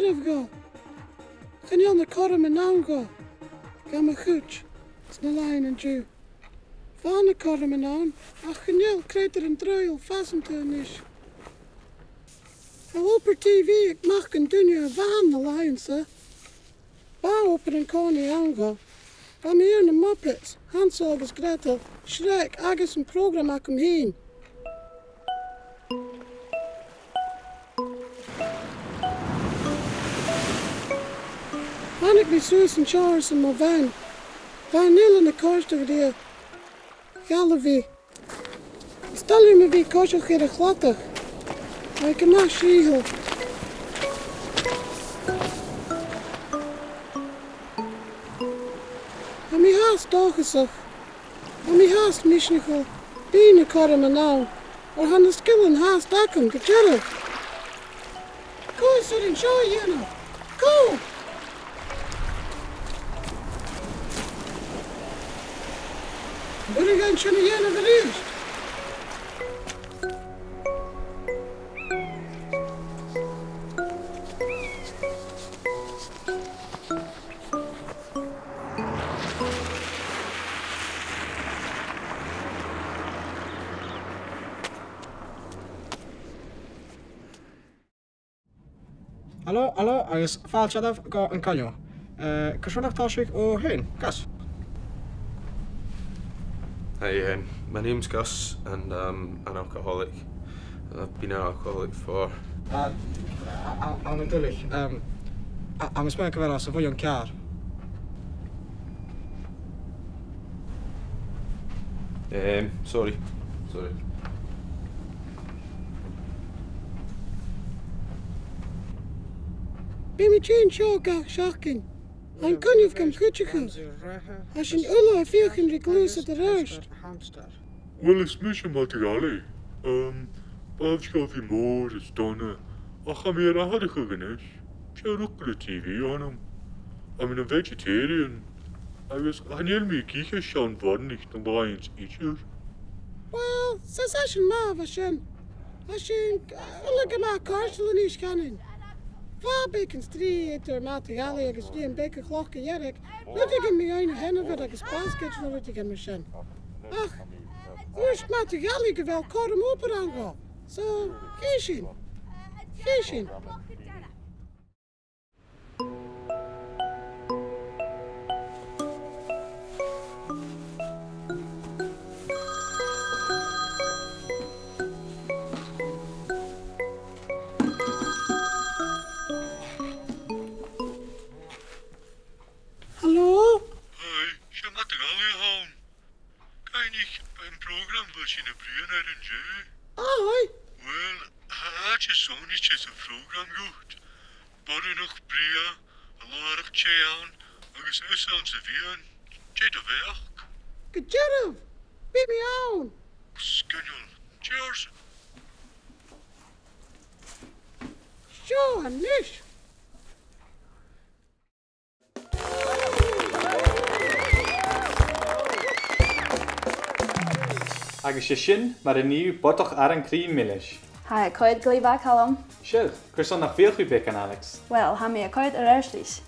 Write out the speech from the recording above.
of go. Can you on the corrum and now go? Gamma hooch. It's no line and Jew. Van the corrum and on. Ach, genil, crater and droil, fasanta a-nis. Op TV, ik mag een dunje van de lijn, sir. Ba open en coinneamhan go. Van hier in de Muppets, Hansel agus Gretel, Shrek, agus een programma kom heen. Hannig me Suus en Charles en mijn van. Van nil in de korst over die. Gallevi. Stel je me wie korsel gere glattig. Maar ik kan nog schiegel. En mi haast dòchasach. En mi haast mischnichel. Biene korrum en nou. Or han de skillen haast dakum, gejurre. Go, sir, en show you. Go! Wil ik gaan schon jenen verliest? Hallo, agus fáilteadamh go an cailliú. Cosúnach táisiigh ó hain, Gus? Hey, my name's Gus, and I'm an alcoholic. I've been an alcoholic for... An dulich. I'm smaak wel als een voor een jaar. Sorry. Ben me tjien sjoka, shocking. En kun je kan kutjechen. Als je een ulle veel geen recluse at the rest. Wel, is misje materiale. Baafschap je moor, is donne. Ach, ga meer aardig geweest. Ik heb ook de TV aan hem. I'm a vegetarian. I was heel mee kieken schauen worden nicht dan bij eens ietsjes. Well, als je maar was je. Als je ulle gemaakt karselen niet scannen. Waar beken striet materiale agus die een beker klokje jerk. Moet ik in mijn hennen voor dat spasketje nog wat ik in mijn shen. Ach, hoe is het materiale wel korrum open aangaan? Zo, geen zin. Hallo? Hey, je materiale gaan. Kan je niet een programma voor zijn brieën uit een zee? Hoi. Wel, had je zo niet eens een programma gehoord? Worden nog brieën, larig tjean, agus is aan ze vieren. Tje de weg. Gejurre. Bied me aan. Skenjel, cheers. Zo, a-nis. Agus sé sin mar a níú Bodach Arain-Crì milliis. Ha coid glíbh callam? Siad, chuir san nach féochaí bec an Alex. Well, ha mé a coid airson.